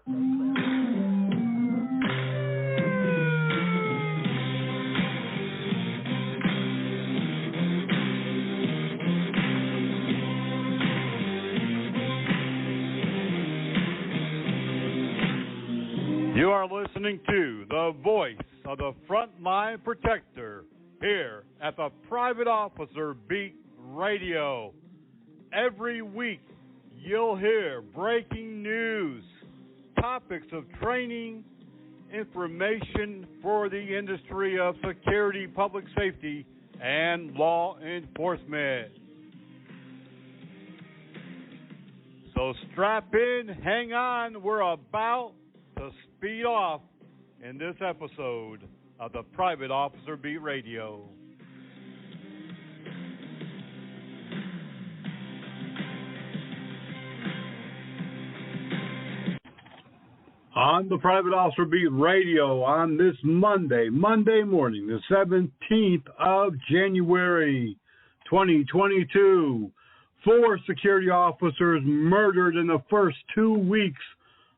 You are listening to the voice of the Frontline Protector here at the Private Officer Beat Radio. Every week you'll hear breaking news, topics of training, information for the industry of security, public safety, and law enforcement. So strap in, hang on, we're about to speed off in this episode of the Private Officer Beat Radio. On the Private Officer Beat Radio on this Monday morning, the 17th of January, 2022, 4 security officers murdered in the first 2 weeks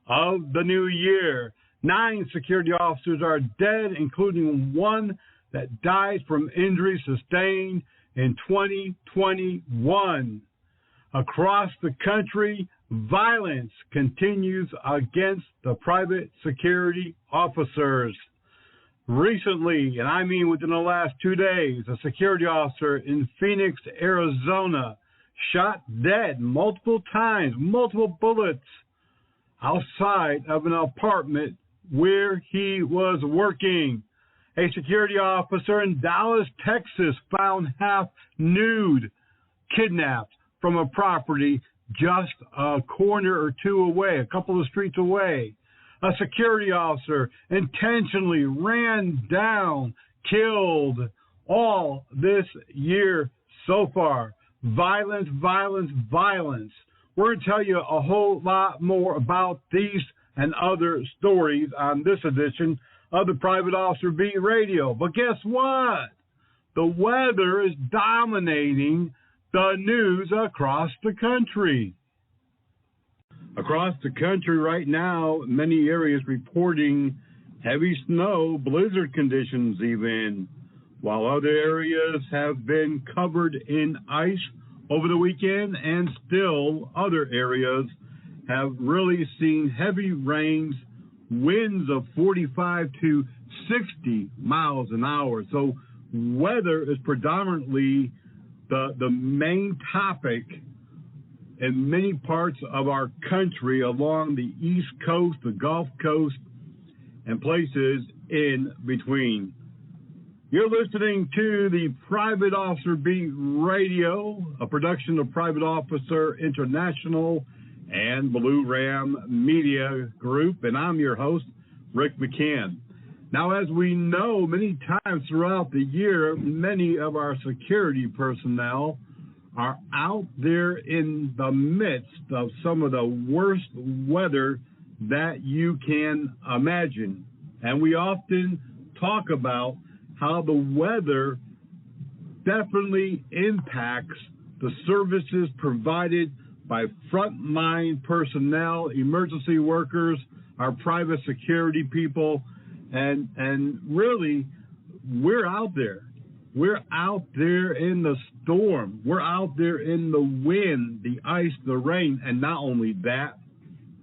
of the new year. 9 security officers are dead, including 1 that died from injuries sustained in 2021. Across the country, violence continues against the private security officers. Recently, and I mean within the last 2 days, a security officer in Phoenix, Arizona, shot dead multiple times, multiple bullets, outside of an apartment where he was working. A security officer in Dallas, Texas, found half nude, kidnapped from a property just a corner or 2 away, a couple of streets away. A security officer intentionally ran down, killed, all this year so far. Violence, violence, violence. We're going to tell you a whole lot more about these and other stories on this edition of the Private Officer Beat Radio. But guess what? The weather is dominating the news across the country. Across the country right now, many areas reporting heavy snow, blizzard conditions even, while other areas have been covered in ice over the weekend, and still other areas have really seen heavy rains, winds of 45 to 60 miles an hour. So weather is predominantly the main topic in many parts of our country along the East Coast, the Gulf Coast, and places in between. You're listening to the Private Officer Beat Radio, a production of Private Officer International and Blue Ram Media Group, and I'm your host, Rick McCann. Now, as we know, many times throughout the year, many of our security personnel are out there in the midst of some of the worst weather that you can imagine. And we often talk about how the weather definitely impacts the services provided by frontline personnel, emergency workers, our private security people, and really, we're out there. We're out there in the storm. We're out there in the wind, the ice, the rain, and not only that,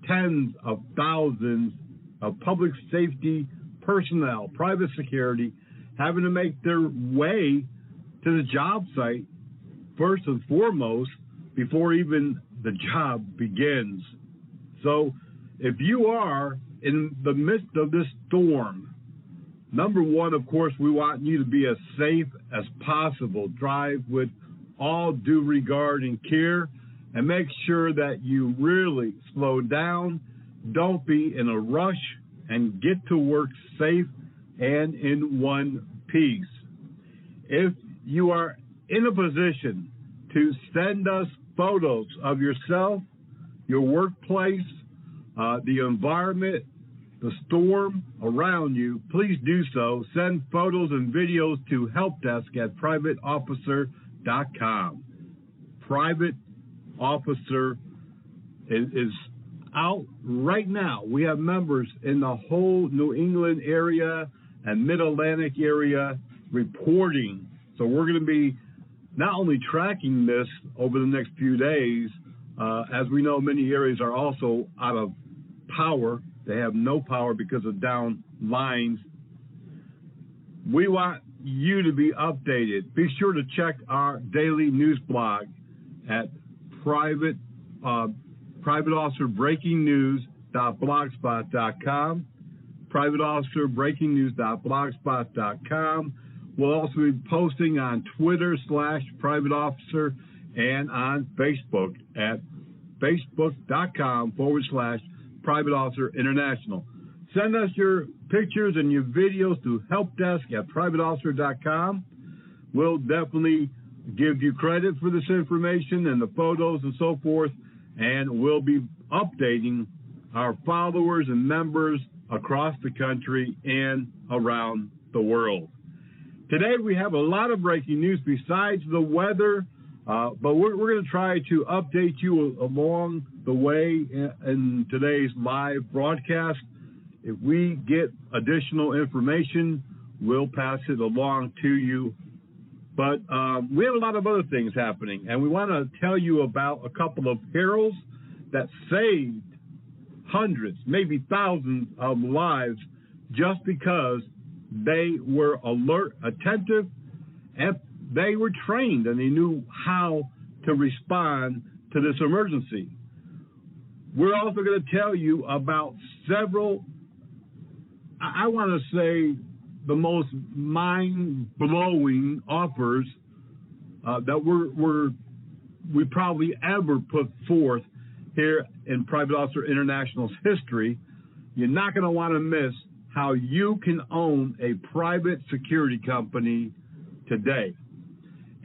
tens of thousands of public safety personnel, private security, having to make their way to the job site first and foremost before even the job begins. So if you are in the midst of this storm, number one, of course, we want you to be as safe as possible. Drive with all due regard and care, and make sure that you really slow down. Don't be in a rush, and get to work safe and in one piece. If you are in a position to send us photos of yourself, your workplace, the environment, the storm around you, please do so. Send photos and videos to helpdesk@privateofficer.com. Private Officer is out right now. We have members in the whole New England area and Mid-Atlantic area reporting. So we're going to be not only tracking this over the next few days, as we know, many areas are also out of power. They have no power because of down lines. We want you to be updated. Be sure to check our daily news blog at Private Officer Breaking News.blogspot.com. Private Officer Breaking News.blogspot.com. We'll also be posting on Twitter /Private Officer and on Facebook at facebook.com/Private Officer International. Send us your pictures and your videos to helpdesk@privateofficer.com. We'll definitely give you credit for this information and the photos and so forth, and we'll be updating our followers and members across the country and around the world. Today we have a lot of breaking news besides the weather, but we're going to try to update you along the way in today's live broadcast. If we get additional information, we'll pass it along to you. But we have a lot of other things happening, and we want to tell you about a couple of perils that saved hundreds, maybe thousands of lives just because they were alert, attentive, and they were trained and they knew how to respond to this emergency. We're also going to tell you about several, I want to say, the most mind-blowing offers that we probably ever put forth here in Private Officer International's history. You're not going to want to miss how you can own a private security company today.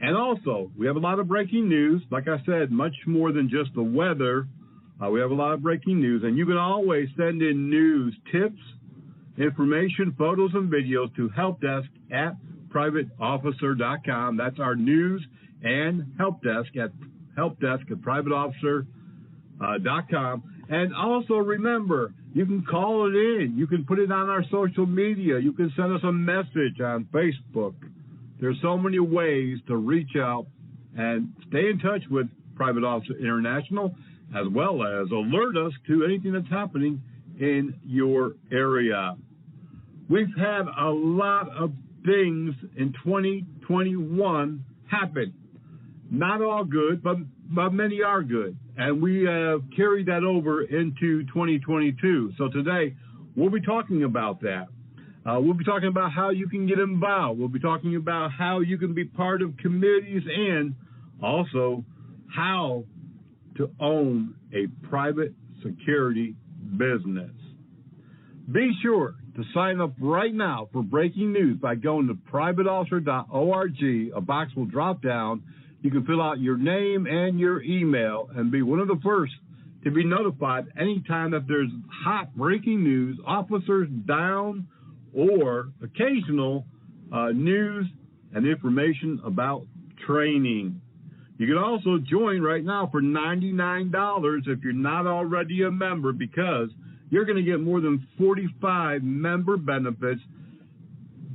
And also, we have a lot of breaking news. Like I said, much more than just the weather. We have a lot of breaking news, and you can always send in news, tips, information, photos, and videos to helpdesk@privateofficer.com. That's our news and helpdesk@privateofficer.com. And also remember, you can call it in. You can put it on our social media. You can send us a message on Facebook. There's so many ways to reach out and stay in touch with Private Officer International, as well as alert us to anything that's happening in your area. We've had a lot of things in 2021 happen. Not all good, but many are good. And we have carried that over into 2022. So today, we'll be talking about that. We'll be talking about how you can get involved. We'll be talking about how you can be part of committees and also how to own a private security business. Be sure to sign up right now for breaking news by going to privateofficer.org. A box will drop down. You can fill out your name and your email and be one of the first to be notified anytime that there's hot breaking news, officers down, or occasional news and information about training. You can also join right now for $99 if you're not already a member, because you're going to get more than 45 member benefits,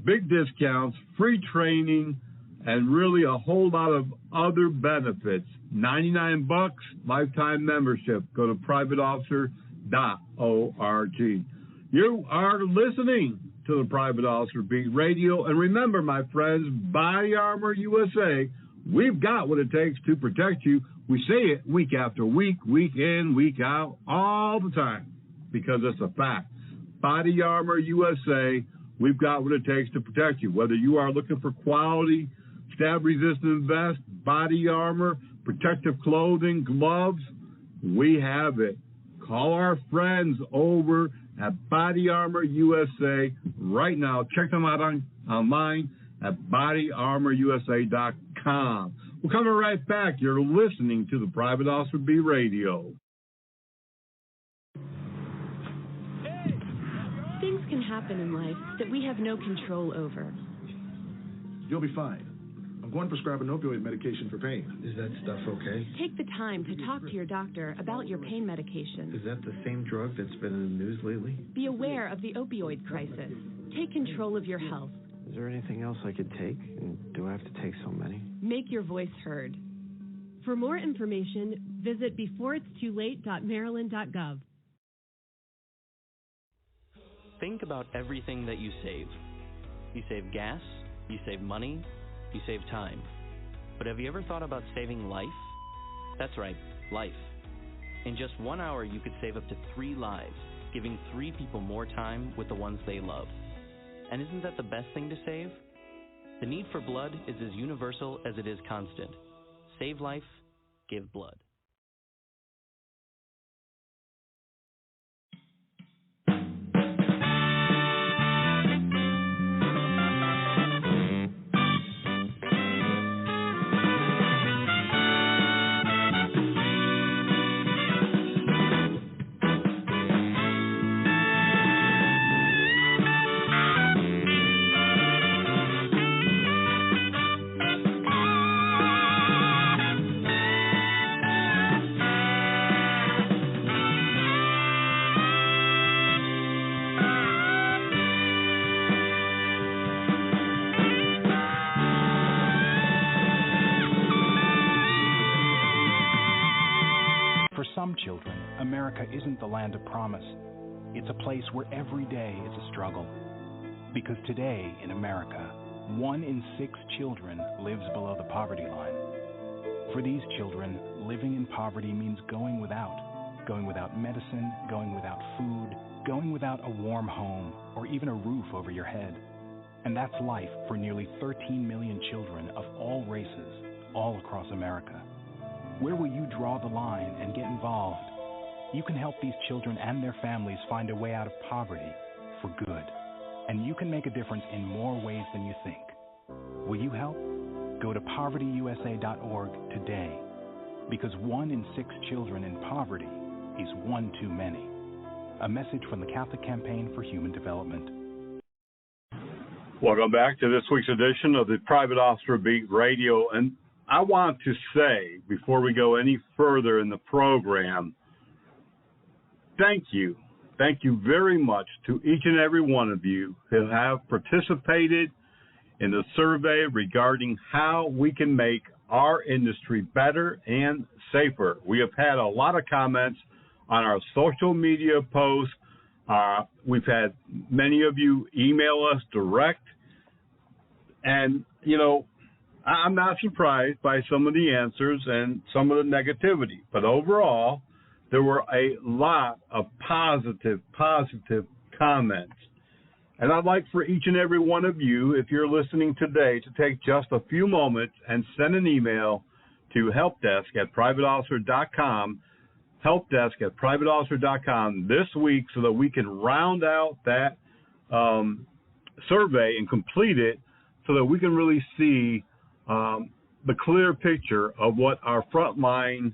big discounts, free training, and really a whole lot of other benefits. $99, lifetime membership. Go to privateofficer.org. You are listening to the Private Officer Beat Radio. And remember, my friends, Body Armor USA, we've got what it takes to protect you. We say it week after week, week in, week out, all the time, because it's a fact. Body Armor USA, we've got what it takes to protect you. Whether you are looking for quality, stab-resistant vest, body armor, protective clothing, gloves, we have it. Call our friends over at Body Armor USA right now. Check them out online at bodyarmorusa.com. We're coming right back. You're listening to the Private Officer B Radio. Things can happen in life that we have no control over. You'll be fine. I'm going to prescribe an opioid medication for pain. Is that stuff okay? Take the time to talk to your doctor about your pain medication. Is that the same drug that's been in the news lately? Be aware of the opioid crisis. Take control of your health. Is there anything else I could take? And do I have to take so many? Make your voice heard. For more information, visit beforeitstoolate.maryland.gov. Think about everything that you save. You save gas, you save money, you save time. But have you ever thought about saving life? That's right, life. In just 1 hour, you could save up to 3 lives, giving 3 people more time with the ones they love. And isn't that the best thing to save? The need for blood is as universal as it is constant. Save life, give blood. For some children, America isn't the land of promise. It's a place where every day is a struggle. Because today in America, 1 in 6 children lives below the poverty line. For these children, living in poverty means going without medicine, going without food, going without a warm home, or even a roof over your head. And that's life for nearly 13 million children of all races, all across America. Where will you draw the line and get involved? You can help these children and their families find a way out of poverty for good. And you can make a difference in more ways than you think. Will you help? Go to povertyusa.org today. Because 1 in 6 children in poverty is one too many. A message from the Catholic Campaign for Human Development. Welcome back to this week's edition of the Private Officer Beat Radio. And I want to say, before we go any further in the program, thank you. Thank you very much to each and every one of you who have participated in the survey regarding how we can make our industry better and safer. We have had a lot of comments on our social media posts. We've had many of you email us direct. And, you know, I'm not surprised by some of the answers and some of the negativity. But overall, there were a lot of positive comments. And I'd like for each and every one of you, if you're listening today, to take just a few moments and send an email to helpdesk@privateofficer.com, helpdesk@privateofficer.com this week so that we can round out that survey and complete it so that we can really see the clear picture of what our frontline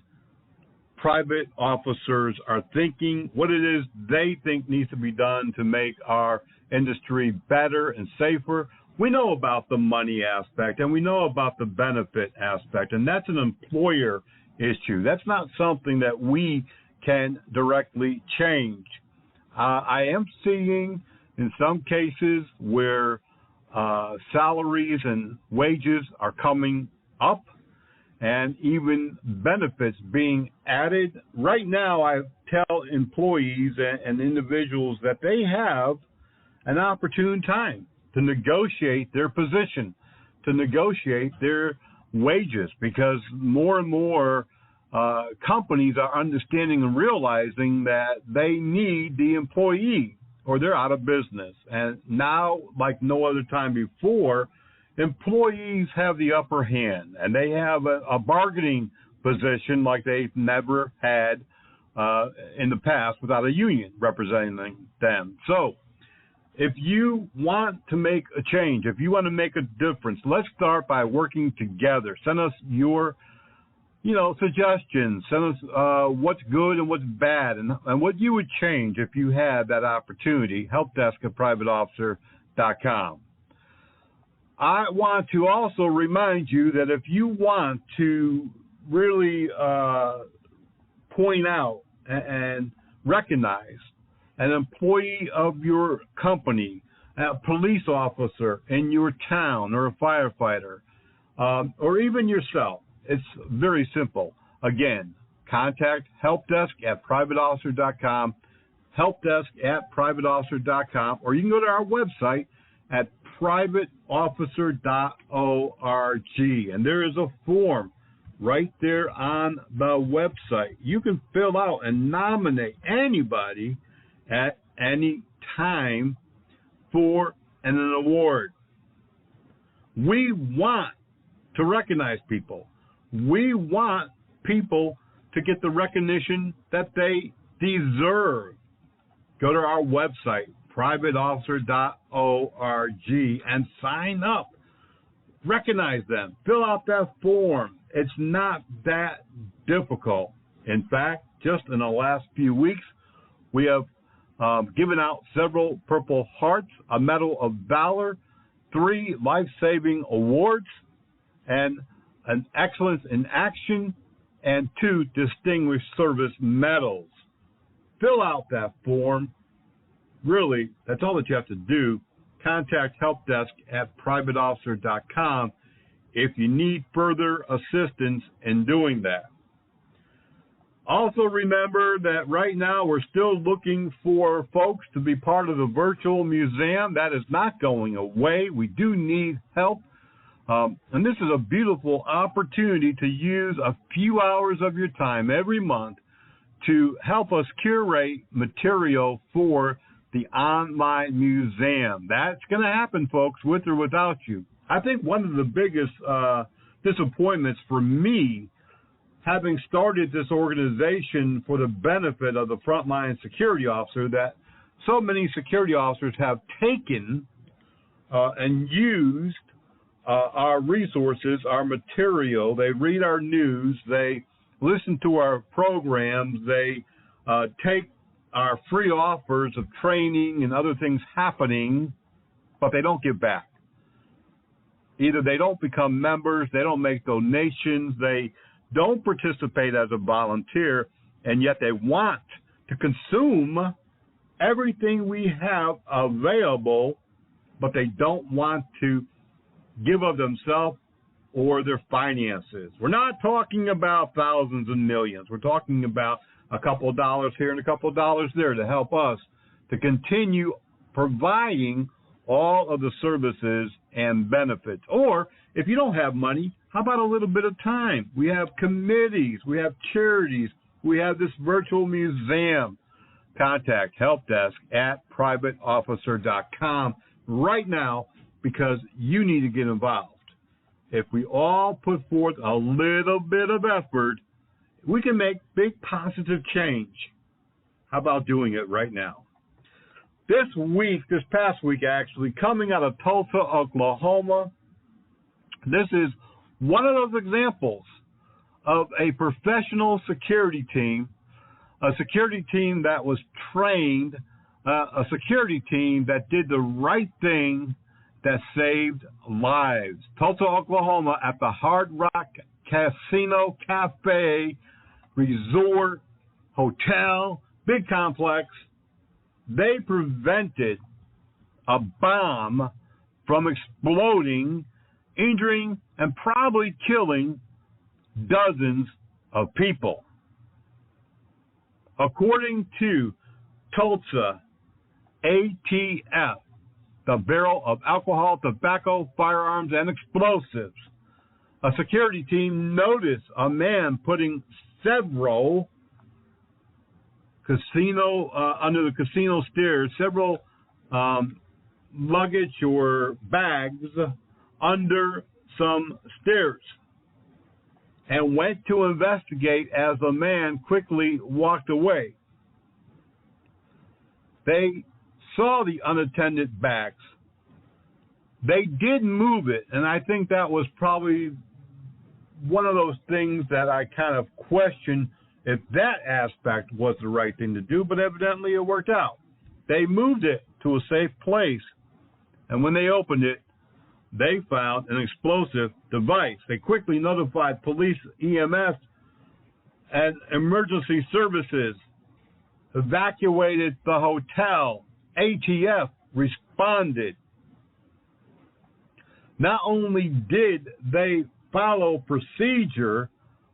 private officers are thinking, what it is they think needs to be done to make our industry better and safer. We know about the money aspect and we know about the benefit aspect, and that's an employer issue. That's not something that we can directly change. I am seeing in some cases where salaries and wages are coming up and even benefits being added. Right now, I tell employees and individuals that they have an opportune time to negotiate their position, to negotiate their wages, because more and more companies are understanding and realizing that they need the employee or they're out of business. And now, like no other time before, employees have the upper hand, and they have a bargaining position like they've never had in the past without a union representing them. So if you want to make a change, if you want to make a difference, let's start by working together. Send us your suggestions. Send us what's good and what's bad and what you would change if you had that opportunity. Helpdesk@privateofficer.com. I want to also remind you that if you want to really point out and recognize an employee of your company, a police officer in your town, or a firefighter, or even yourself, it's very simple. Again, contact helpdesk@privateofficer.com, helpdesk@privateofficer.com, or you can go to our website at privateofficer.org, and there is a form right there on the website. You can fill out and nominate anybody at any time for an award. We want to recognize people. We want people to get the recognition that they deserve. Go to our website, privateofficer.org, and sign up. Recognize them. Fill out that form. It's not that difficult. In fact, just in the last few weeks, we have given out several Purple Hearts, a Medal of Valor, 3 life-saving awards, and an Excellence in Action, and 2 Distinguished Service Medals. Fill out that form. Really, that's all that you have to do. Contact helpdesk@privateofficer.com if you need further assistance in doing that. Also remember that right now we're still looking for folks to be part of the virtual museum. That is not going away. We do need help. And this is a beautiful opportunity to use a few hours of your time every month to help us curate material for the online museum. That's going to happen, folks, with or without you. I think one of the biggest disappointments for me, having started this organization for the benefit of the frontline security officer, that so many security officers have taken and used our resources, our material. They read our news. They listen to our programs. They take our free offers of training and other things happening, but they don't give back. Either they don't become members, they don't make donations, they don't participate as a volunteer, and yet they want to consume everything we have available, but they don't want to give of themselves or their finances. We're not talking about thousands and millions. We're talking about a couple of dollars here and a couple of dollars there to help us to continue providing all of the services and benefits. Or if you don't have money, how about a little bit of time? We have committees, we have charities, we have this virtual museum. Contact helpdesk@privateofficer.com right now, because you need to get involved. If we all put forth a little bit of effort, we can make big positive change. How about doing it right now? This past week actually, coming out of Tulsa, Oklahoma, this is one of those examples of a professional security team, a security team that was trained, a security team that did the right thing that saved lives. Tulsa, Oklahoma, at the Hard Rock Casino Cafe Resort Hotel, big complex, they prevented a bomb from exploding, injuring, and probably killing dozens of people. According to Tulsa ATF, the Bureau of Alcohol, Tobacco, Firearms, and Explosives, a security team noticed a man putting several under the casino stairs, several luggage or bags under some stairs, and went to investigate as the man quickly walked away. They saw the unattended bags. They did move it, and I think that was probably one of those things that I kind of questioned if that aspect was the right thing to do, but evidently it worked out. They moved it to a safe place, and when they opened it, they found an explosive device. They quickly notified police, EMS, and emergency services, evacuated the hotel. ATF responded. Not only did they follow procedure,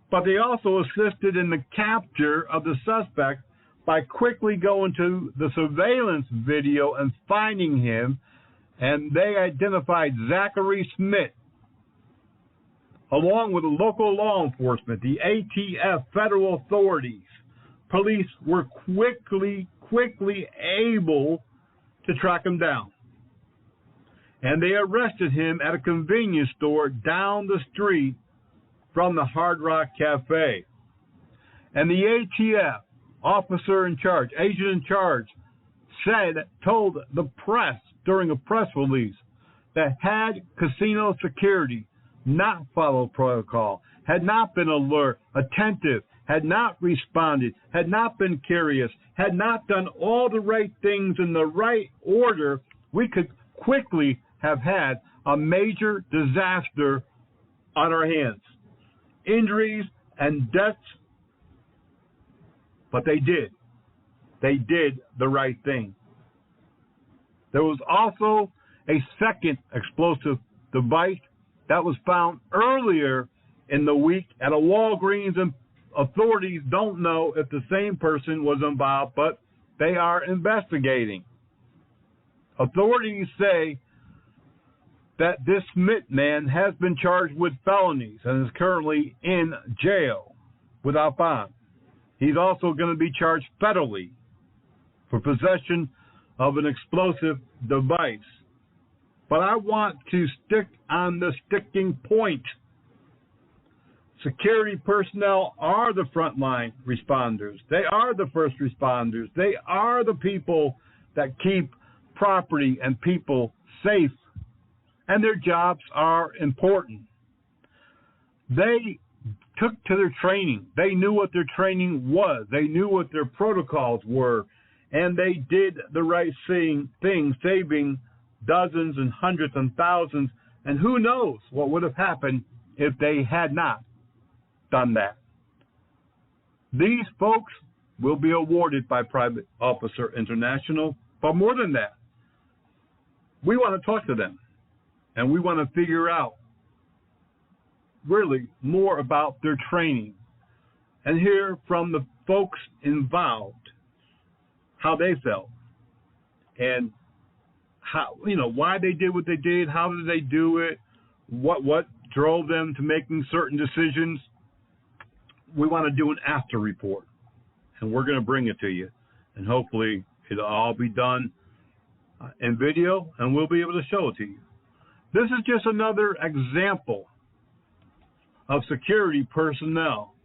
but they also assisted in the capture of the suspect by quickly going to the surveillance video and finding him, and they identified Zachary Smith. Along with the local law enforcement, the ATF, federal authorities, police were quickly able to track him down. And they arrested him at a convenience store down the street from the Hard Rock Cafe. And the ATF officer in charge, agent in charge, told the press during a press release that had casino security not followed protocol, had not been alert, attentive, had not responded, had not been curious, had not done all the right things in the right order, we could quickly have had a major disaster on our hands. Injuries and deaths. But they did. They did the right thing. There was also a second explosive device that was found earlier in the week at a Walgreens, and authorities don't know if the same person was involved, but they are investigating. Authorities say that this Smith man has been charged with felonies and is currently in jail without bond. He's also going to be charged federally for possession of an explosive device. But I want to stick on the sticking point. Security personnel are the frontline responders. They are the first responders. They are the people that keep property and people safe. And their jobs are important. They took to their training. They knew what their training was. They knew what their protocols were. And they did the right thing, saving dozens and hundreds and thousands. And who knows what would have happened if they had not done that. These folks will be awarded by Private Officer International. But more than that, we want to talk to them. And we want to figure out really more about their training and hear from the folks involved how they felt and how, why they did what they did, how did they do it, what drove them to making certain decisions. We want to do an after report, and we're going to bring it to you, and hopefully it'll all be done in video, and we'll be able to show it to you. This is just another example of security personnel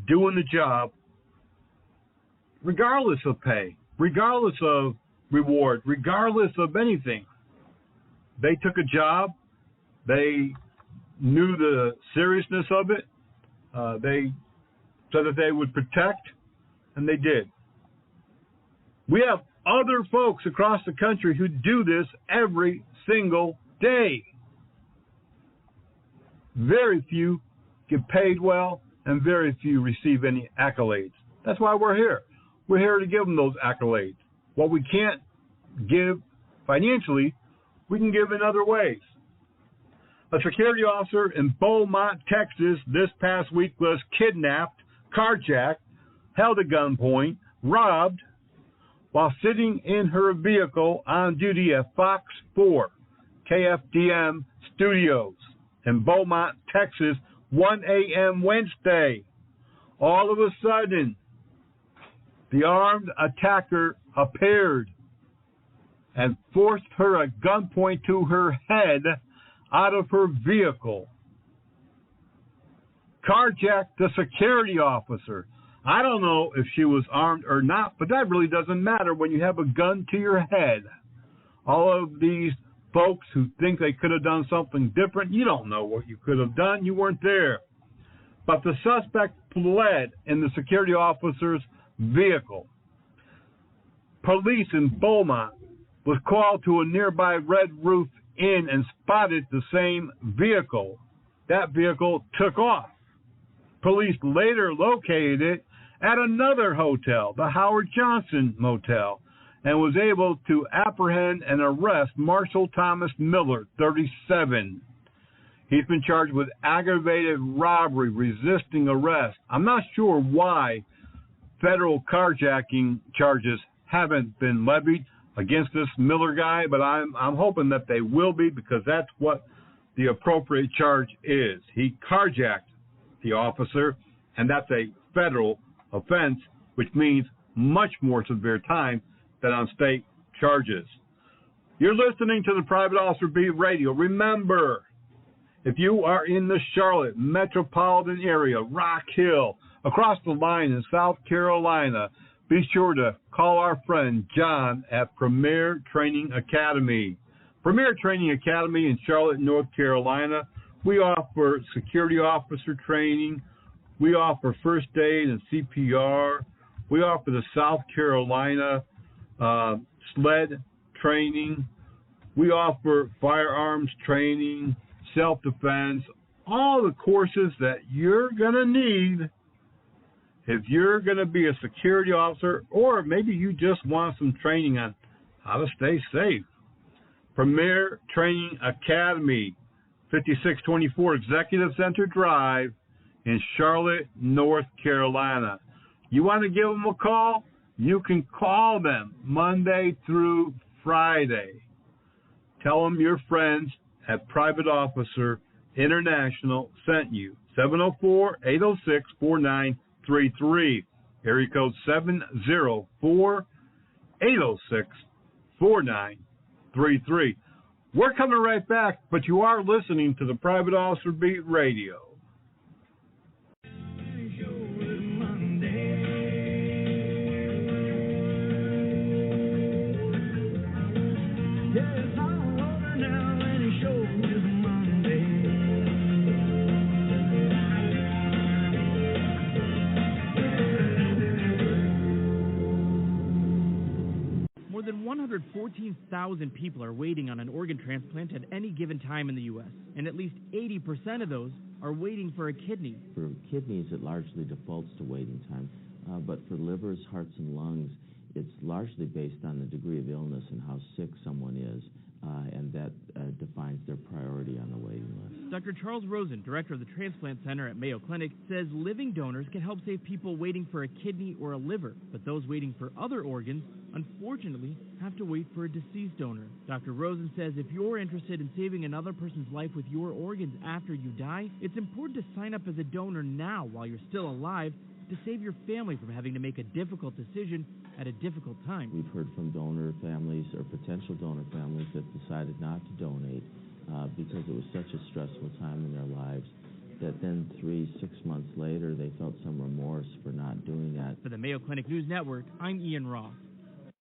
doing the job regardless of pay, regardless of reward, regardless of anything. They took a job. They knew the seriousness of it. They said that they would protect, and they did. We have other folks across the country who do this every single day. Very few get paid well, and very few receive any accolades. That's why we're here. We're here to give them those accolades. What we can't give financially, we can give in other ways. A security officer in Beaumont, Texas, this past week was kidnapped, carjacked, held at gunpoint, robbed, while sitting in her vehicle on duty at Fox 4 KFDM Studios in Beaumont, Texas, 1 a.m. Wednesday. All of a sudden, the armed attacker appeared and forced her at gunpoint to her head out of her vehicle. Carjacked the security officer. I don't know if she was armed or not, but that really doesn't matter when you have a gun to your head. All of these folks who think they could have done something different, you don't know what you could have done. You weren't there. But the suspect fled in the security officer's vehicle. Police in Beaumont was called to a nearby Red Roof in and spotted the same vehicle. That vehicle took off. Police later located it at another hotel, the Howard Johnson Motel, and was able to apprehend and arrest Marshall Thomas Miller, 37. He's been charged with aggravated robbery, resisting arrest. I'm not sure why federal carjacking charges haven't been levied against this Miller guy, but I'm hoping that they will be, because that's what the appropriate charge is. He carjacked the officer, and that's a federal offense, which means much more severe time than on state charges. You're listening to the Private Officer Beat Radio. Remember, if you are in the Charlotte metropolitan area, Rock Hill, across the line in South Carolina, be sure to call our friend John at Premier Training Academy. Premier Training Academy in Charlotte, North Carolina. We offer security officer training. We offer first aid and CPR. We offer the South Carolina sled training. We offer firearms training, self-defense, all the courses that you're going to need if you're going to be a security officer, or maybe you just want some training on how to stay safe. Premier Training Academy, 5624 Executive Center Drive in Charlotte, North Carolina. You want to give them a call? You can call them Monday through Friday. Tell them your friends at Private Officer International sent you. 704-806-4933. Area code 704-806-4933. We're coming right back, but you are listening to the Private Officer Beat Radio. More than 114,000 people are waiting on an organ transplant at any given time in the U.S., and at least 80% of those are waiting for a kidney. For kidneys, it largely defaults to waiting time, but for livers, hearts, and lungs, it's largely based on the degree of illness and how sick someone is, and that defines their priority on the waiting list. Dr. Charles Rosen, director of the Transplant Center at Mayo Clinic, says living donors can help save people waiting for a kidney or a liver, but those waiting for other organs, unfortunately, have to wait for a deceased donor. Dr. Rosen says if you're interested in saving another person's life with your organs after you die, it's important to sign up as a donor now while you're still alive to save your family from having to make a difficult decision at a difficult time. We've heard from donor families or potential donor families that decided not to donate because it was such a stressful time in their lives that then 3-6 months later they felt some remorse for not doing that. For the Mayo Clinic News Network, I'm Ian Roth.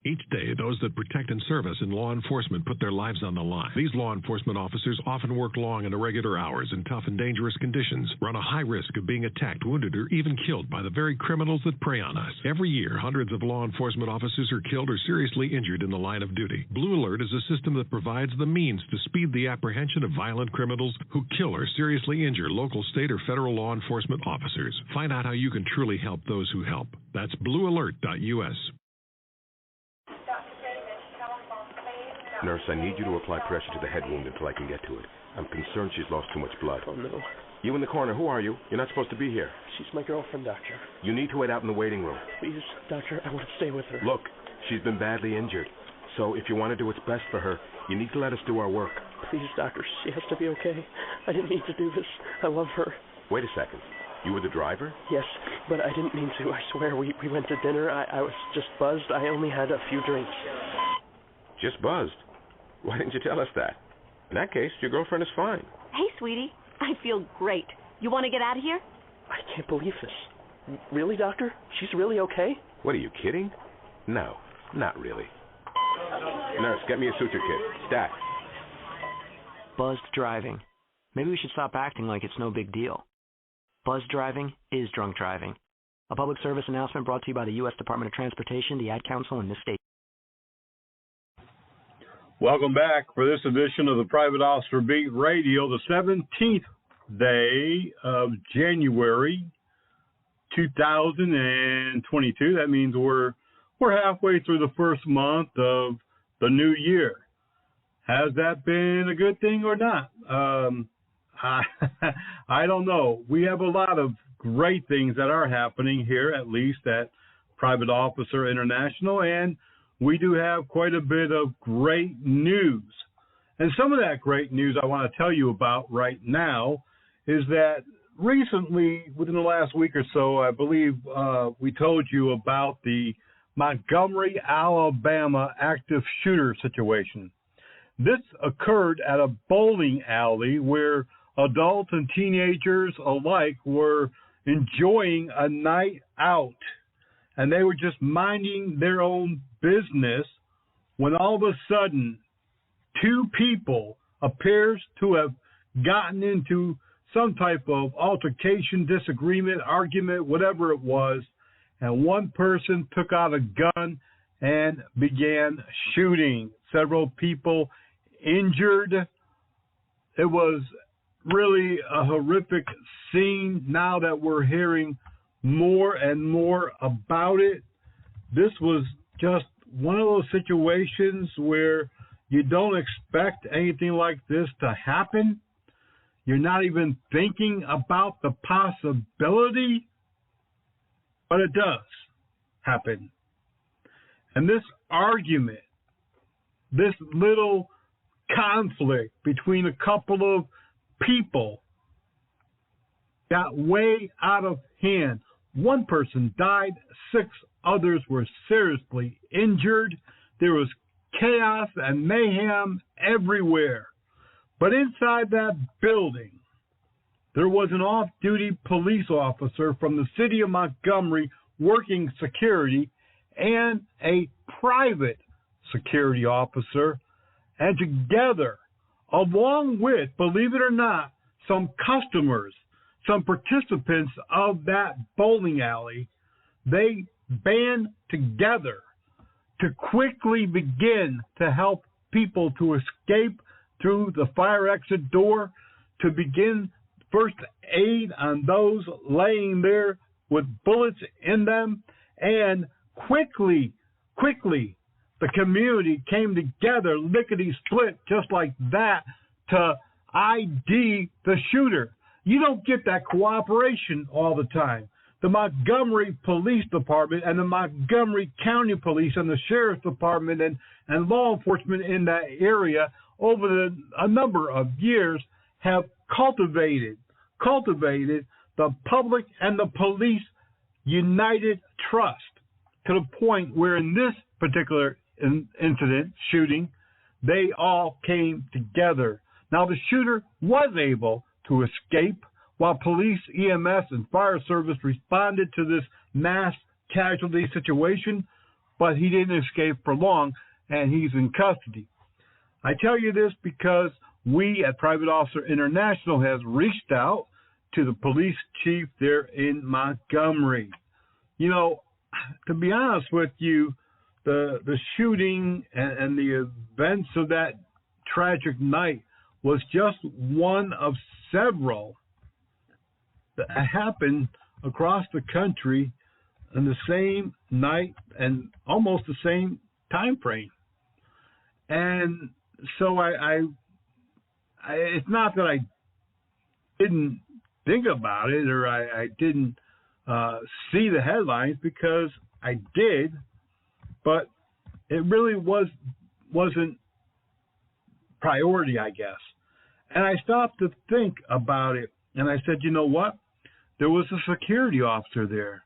Each day, those that protect and service in law enforcement put their lives on the line. These law enforcement officers often work long and irregular hours in tough and dangerous conditions, run a high risk of being attacked, wounded, or even killed by the very criminals that prey on us. Every year, hundreds of law enforcement officers are killed or seriously injured in the line of duty. Blue Alert is a system that provides the means to speed the apprehension of violent criminals who kill or seriously injure local, state, or federal law enforcement officers. Find out how you can truly help those who help. That's bluealert.us. Nurse, I need you to apply pressure to the head wound until I can get to it. I'm concerned she's lost too much blood. Oh, no. You in the corner, who are you? You're not supposed to be here. She's my girlfriend, Doctor. You need to wait out in the waiting room. Please, Doctor, I want to stay with her. Look, she's been badly injured. So if you want to do what's best for her, you need to let us do our work. Please, Doctor, she has to be okay. I didn't mean to do this. I love her. Wait a second. You were the driver? Yes, but I didn't mean to. I swear, we went to dinner. I was just buzzed. I only had a few drinks. Just buzzed? Why didn't you tell us that? In that case, your girlfriend is fine. Hey, sweetie. I feel great. You want to get out of here? I can't believe this. Really, Doctor? She's really okay? What, are you kidding? No, not really. Nurse, get me a suture kit. Stat. Buzzed driving. Maybe we should stop acting like it's no big deal. Buzzed driving is drunk driving. A public service announcement brought to you by the U.S. Department of Transportation, the Ad Council, and this state. Welcome back for this edition of the Private Officer Beat Radio, the 17th day of January 2022. That means we're halfway through the first month of the new year. Has that been a good thing or not? I don't know. We have a lot of great things that are happening here, at least at Private Officer International, and we do have quite a bit of great news. And some of that great news I want to tell you about right now is that recently, within the last week or so, I believe we told you about the Montgomery, Alabama active shooter situation. This occurred at a bowling alley where adults and teenagers alike were enjoying a night out, and they were just minding their own business when all of a sudden 2 people appears to have gotten into some type of altercation, disagreement, argument, whatever it was, and one person took out a gun and began shooting. Several people injured. It was really a horrific scene. Now that we're hearing more and more about it, this was just one of those situations where you don't expect anything like this to happen. You're not even thinking about the possibility, but it does happen. And this argument, this little conflict between a couple of people got way out of hand. One person died, 6 others were seriously injured. There was chaos and mayhem everywhere. But inside that building, there was an off-duty police officer from the city of Montgomery working security and a private security officer. And together, along with, believe it or not, some customers, some participants of that bowling alley, they band together to quickly begin to help people to escape through the fire exit door, to begin first aid on those laying there with bullets in them. And quickly, the community came together, lickety-split, just like that, to ID the shooter. You don't get that cooperation all the time. The Montgomery Police Department and the Montgomery County Police and the Sheriff's Department and law enforcement in that area over a number of years have cultivated the public and the police united trust to the point where in this particular incident, shooting, they all came together. Now, the shooter was able to escape while police, EMS, and fire service responded to this mass casualty situation, but he didn't escape for long, and he's in custody. I tell you this because we at Private Officer International has reached out to the police chief there in Montgomery. You know, to be honest with you, the shooting and the events of that tragic night was just one of several that happened across the country in the same night and almost the same time frame. And so I it's not that I didn't think about it or I didn't see the headlines, because I did, but it really wasn't priority, I guess. And I stopped to think about it, and I said, you know what? There was a security officer there.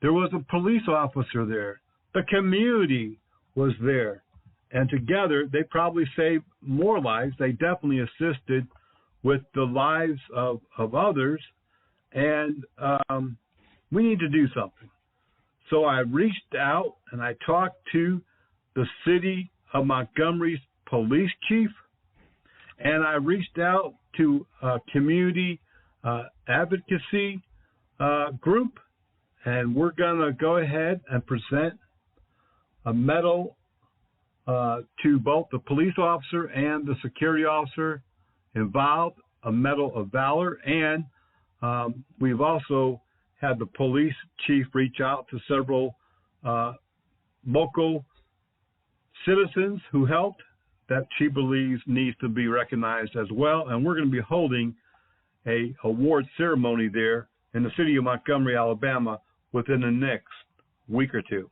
There was a police officer there. The community was there. And together, they probably saved more lives. They definitely assisted with the lives of others. And we need to do something. So I reached out and I talked to the city of Montgomery's police chief. And I reached out to a community advocacy group. And we're going to go ahead and present a medal to both the police officer and the security officer involved a Medal of Valor, and we've also had the police chief reach out to several local citizens who helped that she believes needs to be recognized as well. And we're going to be holding a award ceremony there in the city of Montgomery, Alabama within the next week or two.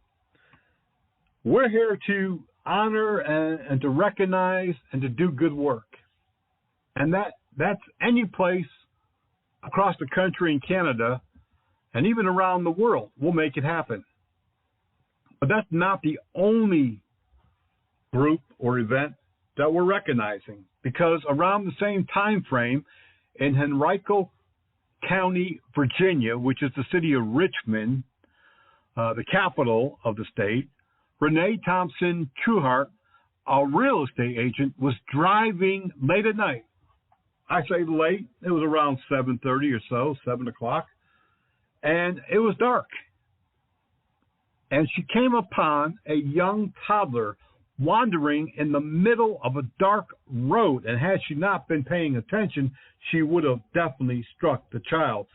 We're here to honor and to recognize and to do good work. And that's any place across the country in Canada and even around the world. We'll make it happen. But that's not the only group or event that we're recognizing, because around the same time frame in Henrico County, Virginia, which is the city of Richmond, the capital of the state, Renee Thompson Trueheart, a real estate agent, was driving late at night. I say late, it was around 7:30 or so, 7 o'clock, and it was dark. And she came upon a young toddler wandering in the middle of a dark road, and had she not been paying attention, she would have definitely struck the child.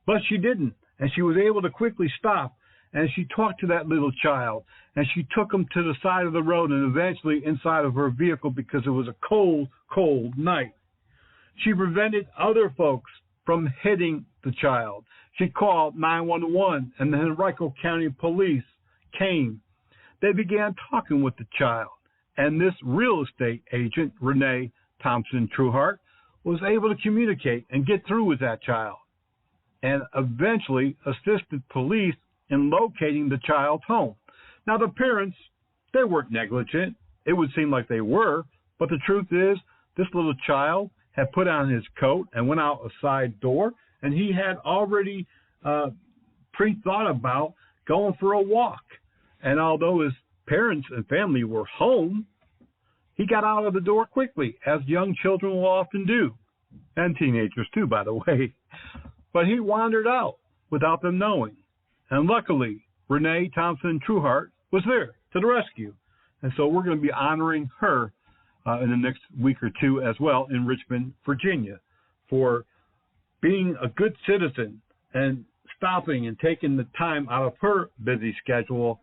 But she didn't, and she was able to quickly stop, and she talked to that little child, and she took him to the side of the road and eventually inside of her vehicle because it was a cold, cold night. She prevented other folks from hitting the child. She called 911, and the Henrico County Police came. They began talking with the child, and this real estate agent, Renee Thompson Trueheart, was able to communicate and get through with that child, and eventually assisted police in locating the child's home. Now, the parents, they weren't negligent. It would seem like they were, but the truth is, this little child had put on his coat and went out a side door, and he had already pre-thought about going for a walk. And although his parents and family were home, he got out of the door quickly, as young children will often do, and teenagers too, by the way. But he wandered out without them knowing. And luckily, Renee Thompson Trueheart was there to the rescue. And so we're going to be honoring her in the next week or two as well in Richmond, Virginia, for being a good citizen and stopping and taking the time out of her busy schedule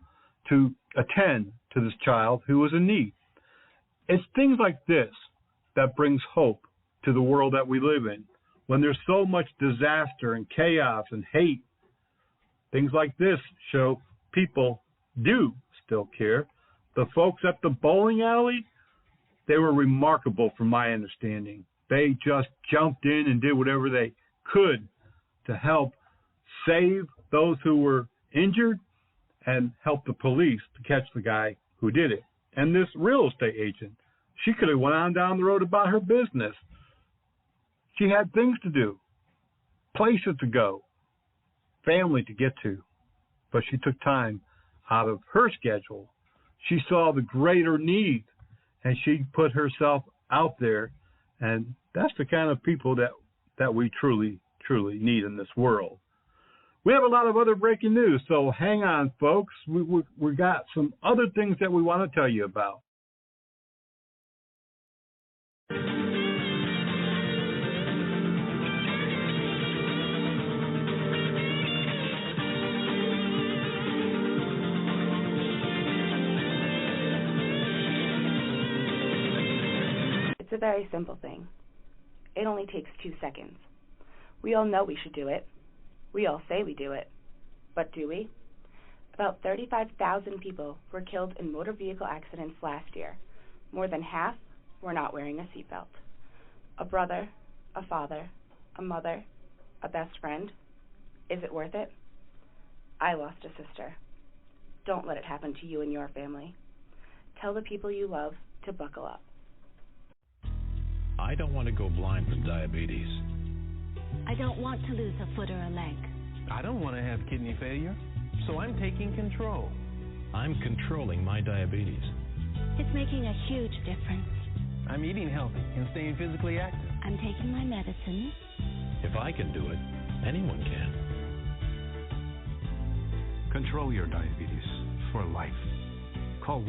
to attend to this child who was in need. It's things like this that brings hope to the world that we live in. When there's so much disaster and chaos and hate, things like this show people do still care. The folks at the bowling alley, they were remarkable from my understanding. They just jumped in and did whatever they could to help save those who were injured and help the police to catch the guy who did it. And this real estate agent, she could have went on down the road about her business. She had things to do, places to go, family to get to, but she took time out of her schedule. She saw the greater need, and she put herself out there, and that's the kind of people that we truly, truly need in this world. We have a lot of other breaking news, so hang on, folks. We got some other things that we want to tell you about. It's a very simple thing. It only takes 2 seconds. We all know we should do it. We all say we do it. But do we? About 35,000 people were killed in motor vehicle accidents last year. More than half were not wearing a seatbelt. A brother, a father, a mother, a best friend. Is it worth it? I lost a sister. Don't let it happen to you and your family. Tell the people you love to buckle up. I don't want to go blind from diabetes. I don't want to lose a foot or a leg. I don't want to have kidney failure, so I'm taking control. I'm controlling my diabetes. It's making a huge difference. I'm eating healthy and staying physically active. I'm taking my medicine. If I can do it, anyone can. Control your diabetes for life. Call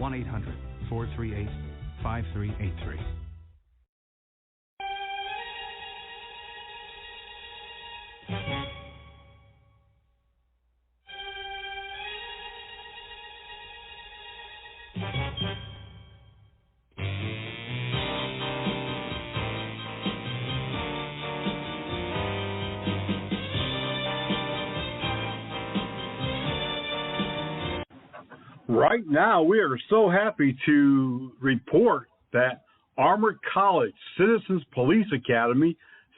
1-438-5383. Right now, we are so happy to report that Armour College Citizens Police Academy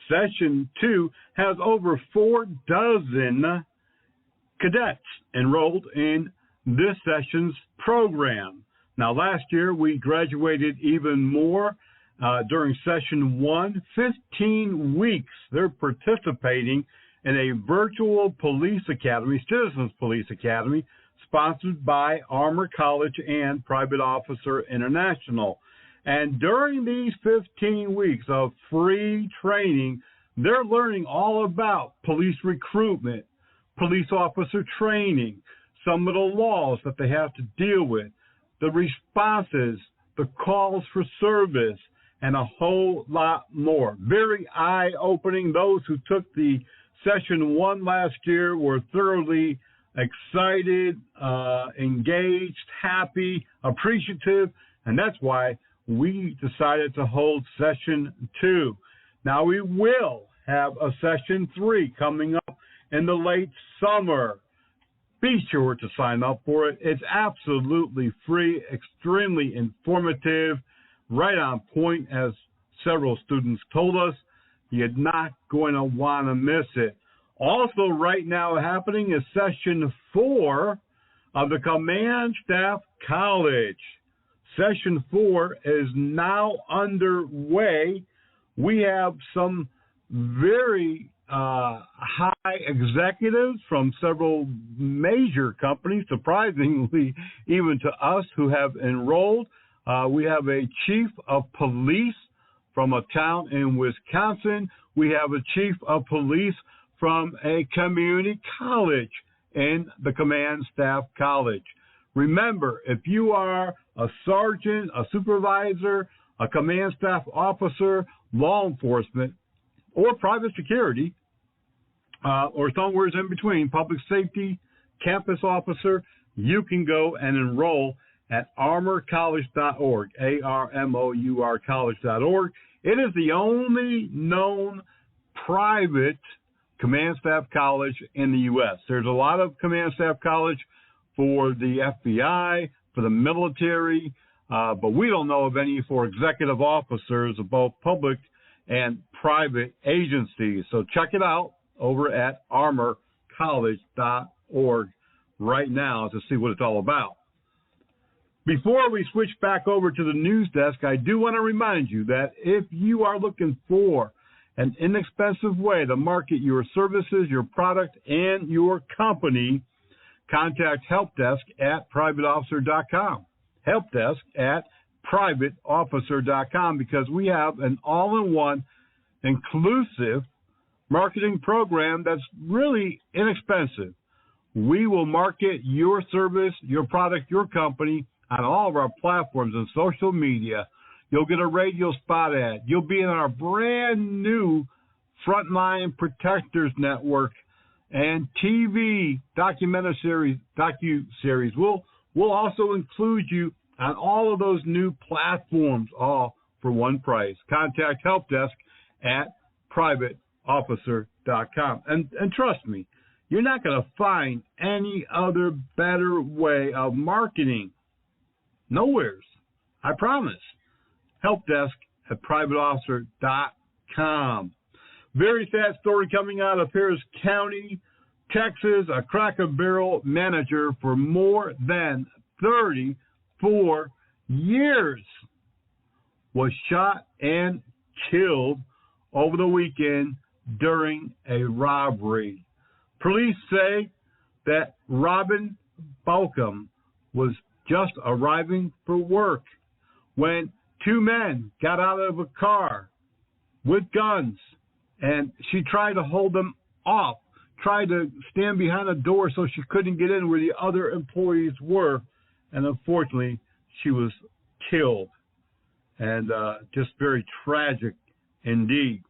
Session 2 has over 4 dozen cadets enrolled in this session's program. Now, last year, we graduated even more during Session 1. 15 weeks, they're participating in a virtual police academy, Citizens Police Academy, sponsored by Armour College and Private Officer International. And during these 15 weeks of free training, they're learning all about police recruitment, police officer training, some of the laws that they have to deal with, the responses, the calls for service, and a whole lot more. Very eye-opening. Those who took the Session 1 last year were thoroughly excited, engaged, happy, appreciative, and that's why we decided to hold Session 2. Now, we will have a Session 3 coming up in the late summer. Be sure to sign up for it. It's absolutely free, extremely informative, right on point, as several students told us. You're not going to want to miss it. Also, right now happening is Session 4 of the Command Staff College. Session 4 is now underway. We have some very high executives from several major companies, surprisingly, even to us, who have enrolled. We have a chief of police from a town in Wisconsin. We have a chief of police from a community college in the Command Staff College. Remember, if you are a sergeant, a supervisor, a command staff officer, law enforcement, or private security, or somewhere in between, public safety, campus officer, you can go and enroll at armourcollege.org, A-R-M-O-U-R college.org. It is the only known private Command Staff College in the U.S. There's a lot of Command Staff College for the FBI, for the military, but we don't know of any for executive officers of both public and private agencies. So check it out over at armourcollege.org right now to see what it's all about. Before we switch back over to the news desk, I do want to remind you that if you are looking for an inexpensive way to market your services, your product, and your company, contact Helpdesk at privateofficer.com. Helpdesk at privateofficer.com, because we have an all-in-one inclusive marketing program that's really inexpensive. We will market your service, your product, your company on all of our platforms and social media. You'll get a radio spot ad. You'll be in our brand new Frontline Protectors Network and TV docu-series. We'll also include you on all of those new platforms, all for one price. Contact Helpdesk at privateofficer.com. And trust me, you're not going to find any other better way of marketing. Nowheres. I promise. Helpdesk at privateofficer.com. Very sad story coming out of Harris County, Texas. A Cracker Barrel manager for more than 34 years was shot and killed over the weekend during a robbery. Police say that Robin Balcom was just arriving for work when two men got out of a car with guns, and she tried to hold them off, tried to stand behind a door so she couldn't get in where the other employees were, and unfortunately, she was killed. And just very tragic indeed.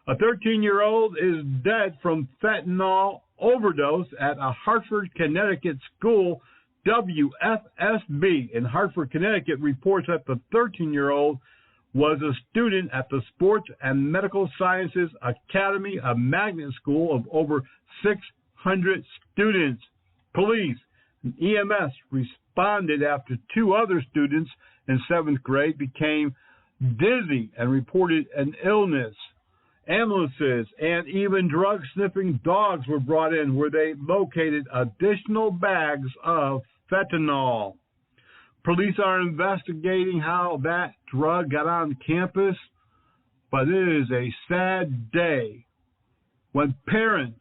A 13-year-old is dead from fentanyl overdose at a Hartford, Connecticut school. WFSB in Hartford, Connecticut reports that the 13-year-old was a student at the Sports and Medical Sciences Academy, a magnet school of over 600 students. Police and EMS responded after two other students in 7th grade became dizzy and reported an illness. Ambulances and even drug-sniffing dogs were brought in where they located additional bags of fentanyl. Police are investigating how that drug got on campus, but it is a sad day when parents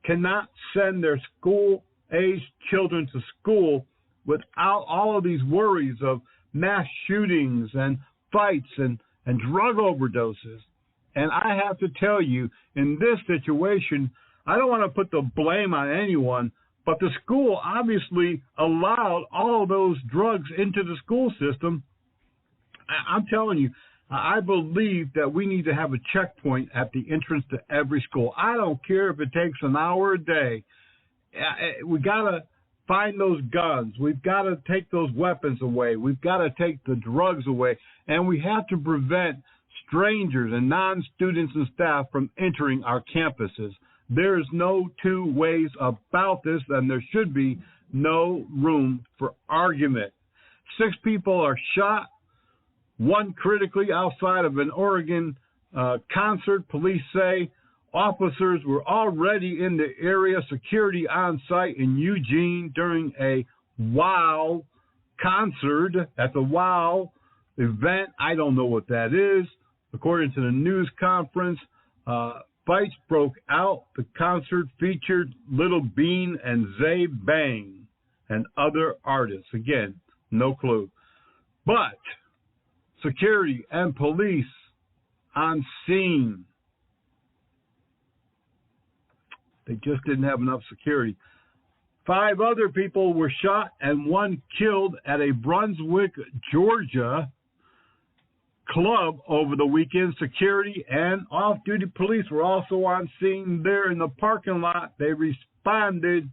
cannot send their school-aged children to school without all of these worries of mass shootings and fights and drug overdoses. And I have to tell you, in this situation, I don't want to put the blame on anyone, but the school obviously allowed all those drugs into the school system. I'm telling you, I believe that we need to have a checkpoint at the entrance to every school. I don't care if it takes an hour a day. We got to find those guns. We've got to take those weapons away. We've got to take the drugs away. And we have to prevent strangers and non-students and staff from entering our campuses. There's no two ways about this, and there should be no room for argument. 6 people are shot, 1 critically outside of an Oregon concert. Police say officers were already in the area, security on site in Eugene during a WOW concert. At the WOW event, I don't know what that is. According to the news conference, fights broke out. The concert featured Little Bean and Zay Bang and other artists. Again, no clue. But security and police on scene. They just didn't have enough security. 5 other people were shot and 1 killed at a Brunswick, Georgia club over the weekend. Security and off-duty police were also on scene there in the parking lot. They responded.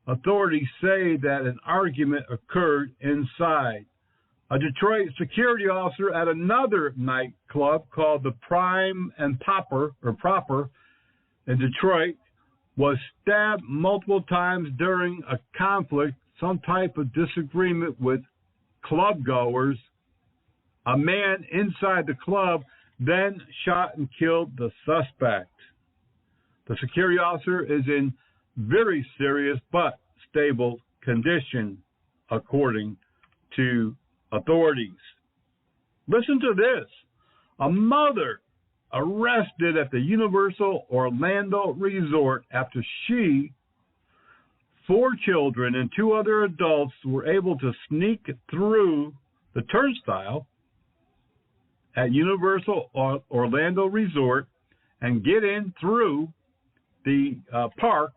Authorities say that an argument occurred inside. A Detroit security officer at another nightclub called the Prime and Proper in Detroit was stabbed multiple times during a conflict, some type of disagreement with club goers. A man inside the club then shot and killed the suspect. The security officer is in very serious but stable condition, according to authorities. Listen to this. A mother arrested at the Universal Orlando Resort after she, 4 children, and 2 other adults were able to sneak through the turnstile at Universal Orlando Resort and get in through the park.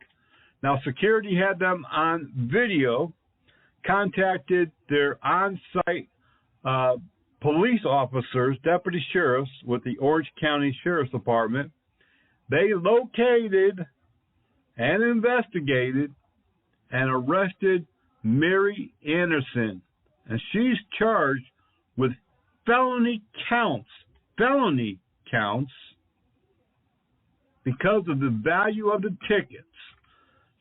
Now, security had them on video, contacted their on-site police officers, deputy sheriffs with the Orange County Sheriff's Department. They located and investigated and arrested Mary Anderson, and she's charged with felony counts because of the value of the tickets.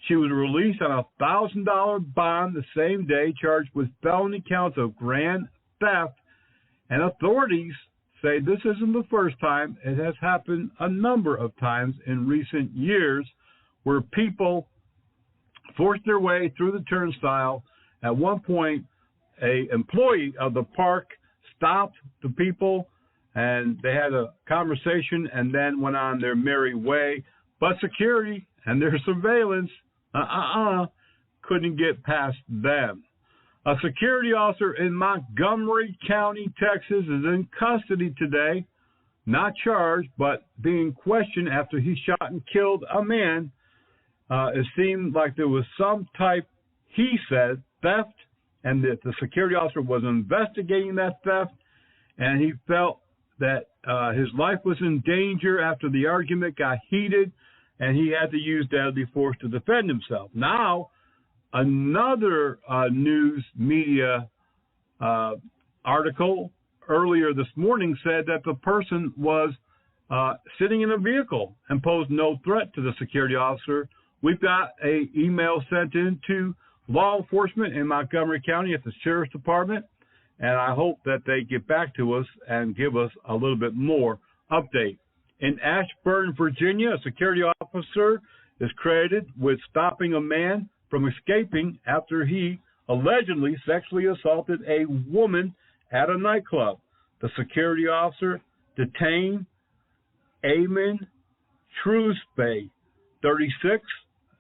She was released on a $1,000 bond the same day, charged with felony counts of grand theft. And authorities say this isn't the first time. It has happened a number of times in recent years where people forced their way through the turnstile. At one point, an employee of the park stopped the people, and they had a conversation and then went on their merry way. But security and their surveillance couldn't get past them. A security officer in Montgomery County, Texas, is in custody today, not charged, but being questioned after he shot and killed a man. It seemed like there was some type, he said, theft and that the security officer was investigating that theft, and he felt that his life was in danger after the argument got heated, and he had to use deadly force to defend himself. Now, another news media article earlier this morning said that the person was sitting in a vehicle and posed no threat to the security officer. We've got an email sent in to law enforcement in Montgomery County at the Sheriff's Department, and I hope that they get back to us and give us a little bit more update. In Ashburn, Virginia, a security officer is credited with stopping a man from escaping after he allegedly sexually assaulted a woman at a nightclub. The security officer detained Eamon Truspe, 36,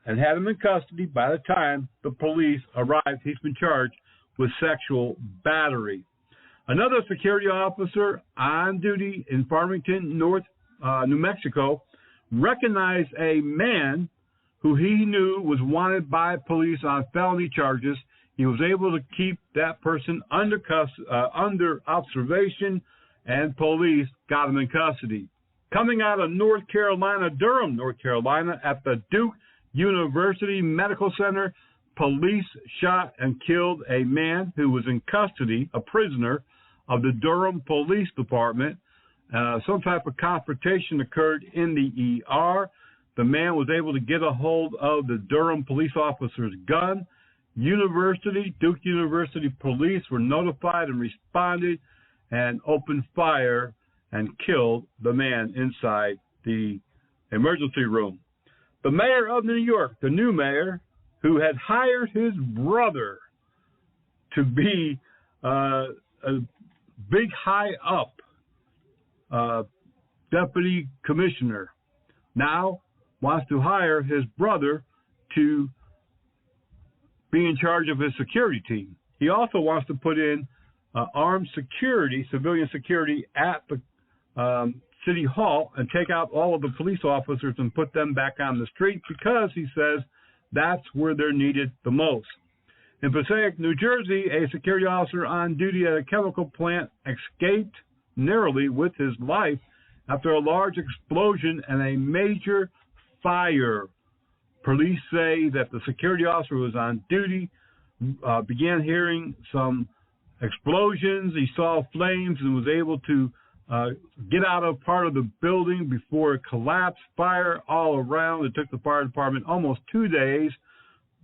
and had him in custody. By the time the police arrived, he's been charged with sexual battery. Another security officer on duty in Farmington, New Mexico, recognized a man who he knew was wanted by police on felony charges. He was able to keep that person under observation, and police got him in custody. Coming out of North Carolina, Durham, North Carolina, at the Duke University Medical Center, police shot and killed a man who was in custody, a prisoner of the Durham Police Department. Some type of confrontation occurred in the ER. The man was able to get a hold of the Durham police officer's gun. Duke University police were notified and responded and opened fire and killed the man inside the emergency room. The mayor of New York, the new mayor, who had hired his brother to be a big high up deputy commissioner, now wants to hire his brother to be in charge of his security team. He also wants to put in armed security, civilian security at the City Hall and take out all of the police officers and put them back on the street because he says that's where they're needed the most. In Passaic, New Jersey, a security officer on duty at a chemical plant escaped narrowly with his life after a large explosion and a major fire. Police say that the security officer was on duty, began hearing some explosions. He saw flames and was able to get out of part of the building before it collapsed. Fire all around. It took the fire department almost 2 days.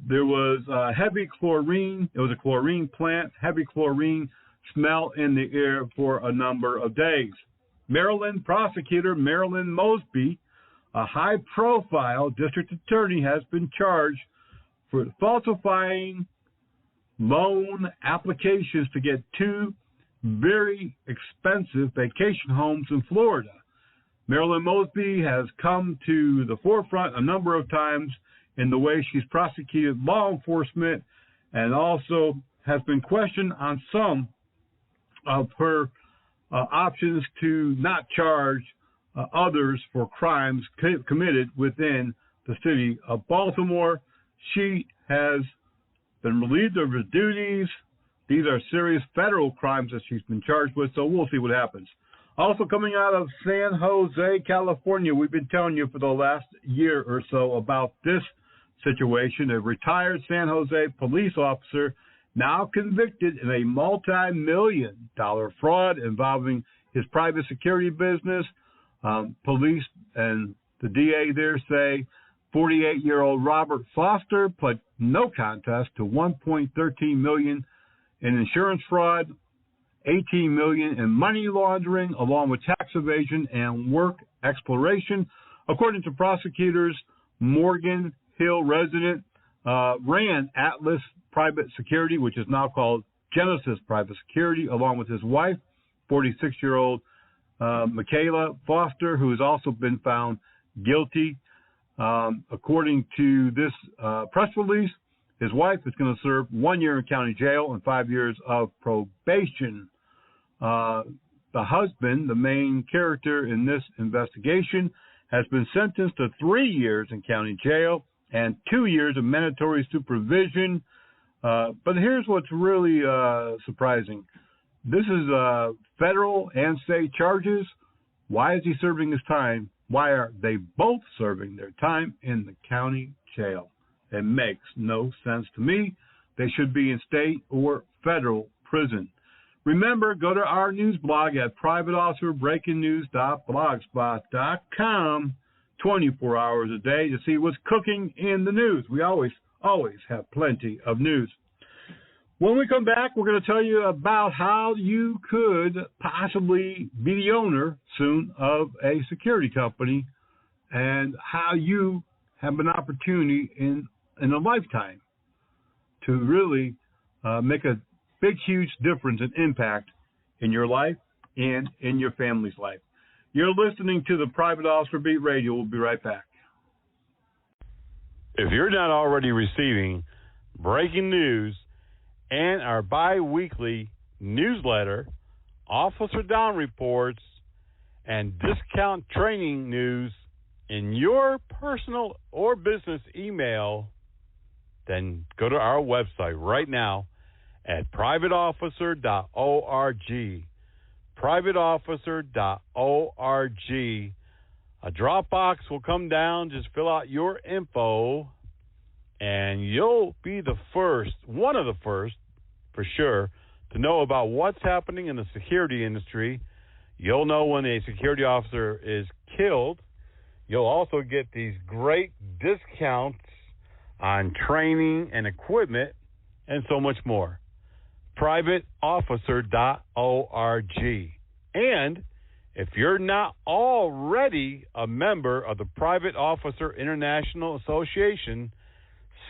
There was heavy chlorine. It was a chlorine plant, heavy chlorine smell in the air for a number of days. Maryland prosecutor Marilyn Mosby, a high-profile district attorney, has been charged for falsifying loan applications to get 2 very expensive vacation homes in Florida. Marilyn Mosby has come to the forefront a number of times in the way she's prosecuted law enforcement, and also has been questioned on some of her options to not charge others for crimes committed within the city of Baltimore. She has been relieved of her duties. These are serious federal crimes that she's been charged with, so we'll see what happens. Also coming out of San Jose, California, we've been telling you for the last year or so about this situation. A retired San Jose police officer now convicted in a multi-million-dollar fraud involving his private security business. Police and the DA there say 48-year-old Robert Foster pled no contest to $1.13 million in insurance fraud, $18 million in money laundering, along with tax evasion and work exploration. According to prosecutors, Morgan Hill resident ran Atlas Private Security, which is now called Genesis Private Security, along with his wife, 46-year-old Michaela Foster, who has also been found guilty. According to this press release, his wife is going to serve 1 year in county jail and 5 years of probation. The husband, the main character in this investigation, has been sentenced to 3 years in county jail and 2 years of mandatory supervision. But here's what's really surprising. This is federal and state charges. Why is he serving his time? Why are they both serving their time in the county jail? It makes no sense to me. They should be in state or federal prison. Remember, go to our news blog at privateofficerbreakingnews.blogspot.com 24 hours a day to see what's cooking in the news. We always have plenty of news. When we come back, we're going to tell you about how you could possibly be the owner soon of a security company and how you have an opportunity in a lifetime to really make a big, huge difference and impact in your life and in your family's life. You're listening to the Private Officer Beat Radio. We'll be right back. If you're not already receiving breaking news and our bi-weekly newsletter, Officer Down reports, and discount training news in your personal or business email, then go to our website right now at privateofficer.org. privateofficer.org. A Dropbox will come down. Just fill out your info, and you'll be the first, one of the first, for sure, to know about what's happening in the security industry. You'll know when a security officer is killed. You'll also get these great discounts on training and equipment and so much more. privateofficer.org. And if you're not already a member of the Private Officer International Association,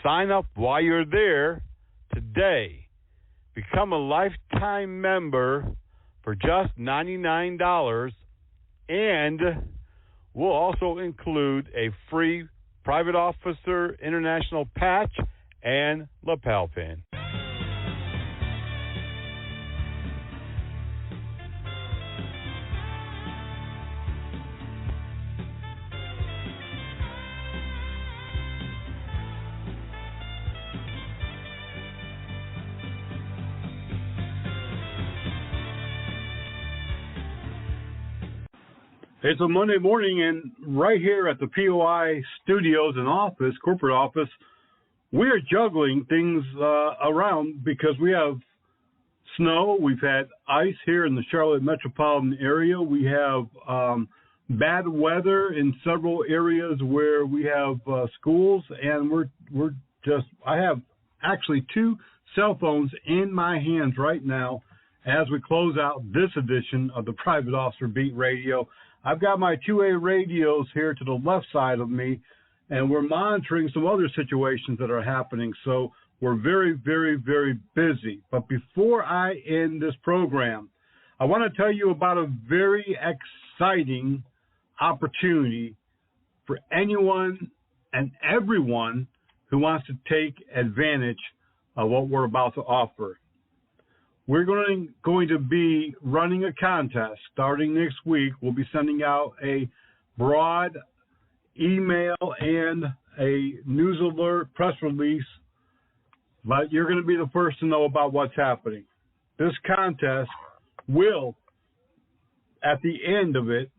sign up while you're there today. Become a lifetime member for just $99, and we'll also include a free Private Officer International patch and lapel pin. It's a Monday morning, and right here at the POI studios and office, corporate office, we are juggling things around because we have snow. We've had ice here in the Charlotte metropolitan area. We have bad weather in several areas where we have schools, and I have actually 2 cell phones in my hands right now as we close out this edition of the Private Officer Beat Radio. I've got my 2A radios here to the left side of me, and we're monitoring some other situations that are happening. So we're very, very, very busy. But before I end this program, I want to tell you about a very exciting opportunity for anyone and everyone who wants to take advantage of what we're about to offer. We're going to be running a contest starting next week. We'll be sending out a broad email and a news alert press release, but you're going to be the first to know about what's happening. This contest will, at the end of it,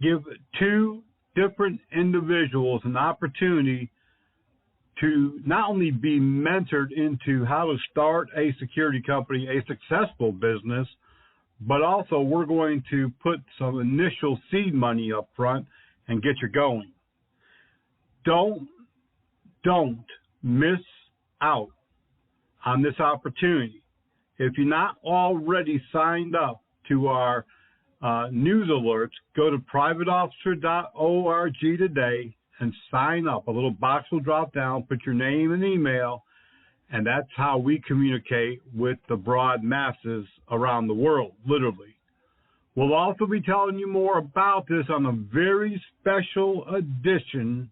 give 2 different individuals an opportunity to not only be mentored into how to start a security company, a successful business, but also we're going to put some initial seed money up front and get you going. Don't miss out on this opportunity. If you're not already signed up to our news alerts, go to privateofficer.org today and sign up. A little box will drop down, put your name and email, and that's how we communicate with the broad masses around the world, literally. We'll also be telling you more about this on a very special edition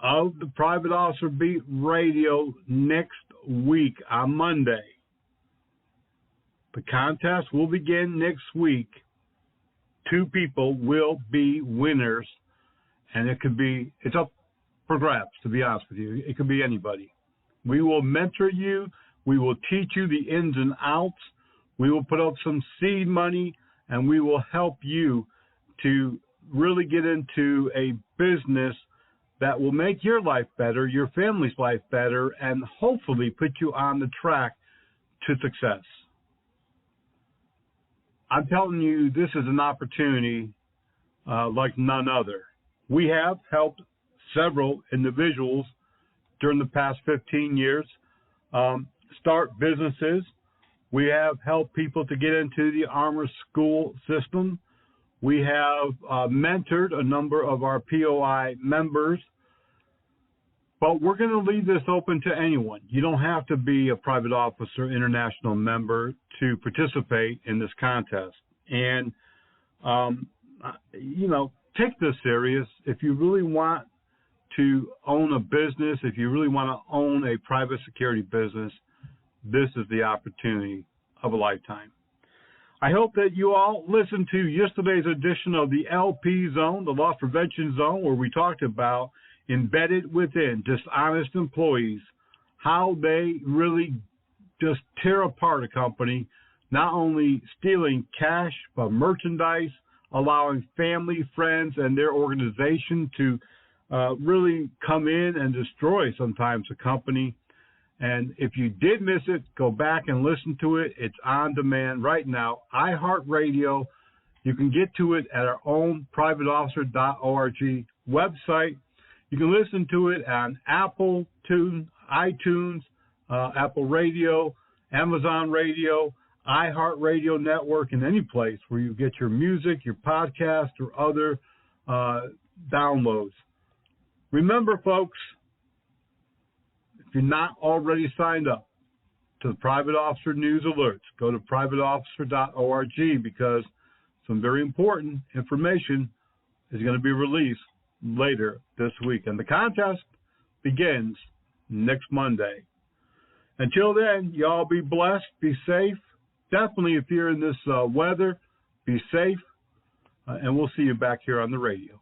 of the Private Officer Beat Radio next week on Monday. The contest will begin next week. 2 people will be winners. And it's up for grabs, to be honest with you. It could be anybody. We will mentor you. We will teach you the ins and outs. We will put up some seed money, and we will help you to really get into a business that will make your life better, your family's life better, and hopefully put you on the track to success. I'm telling you, this is an opportunity like none other. We have helped several individuals during the past 15 years start businesses. We have helped people to get into the Armor School system. We have mentored a number of our POI members. But we're going to leave this open to anyone. You don't have to be a Private Officer International member to participate in this contest. And, take this serious. If you really want to own a business, if you really want to own a private security business, this is the opportunity of a lifetime. I hope that you all listened to yesterday's edition of the LP Zone, the Loss Prevention Zone, where we talked about embedded within dishonest employees, how they really just tear apart a company, not only stealing cash, but merchandise, allowing family, friends, and their organization to really come in and destroy sometimes a company. And if you did miss it, go back and listen to it. It's on demand right now. iHeartRadio. You can get to it at our own privateofficer.org website. You can listen to it on Apple, iTunes, Apple Radio, Amazon Radio, iHeartRadio Network, and any place where you get your music, your podcast, or other downloads. Remember, folks, if you're not already signed up to the Private Officer News Alerts, go to privateofficer.org because some very important information is going to be released later this week. And the contest begins next Monday. Until then, y'all be blessed, be safe. Definitely, if you're in this weather, be safe. And we'll see you back here on the radio.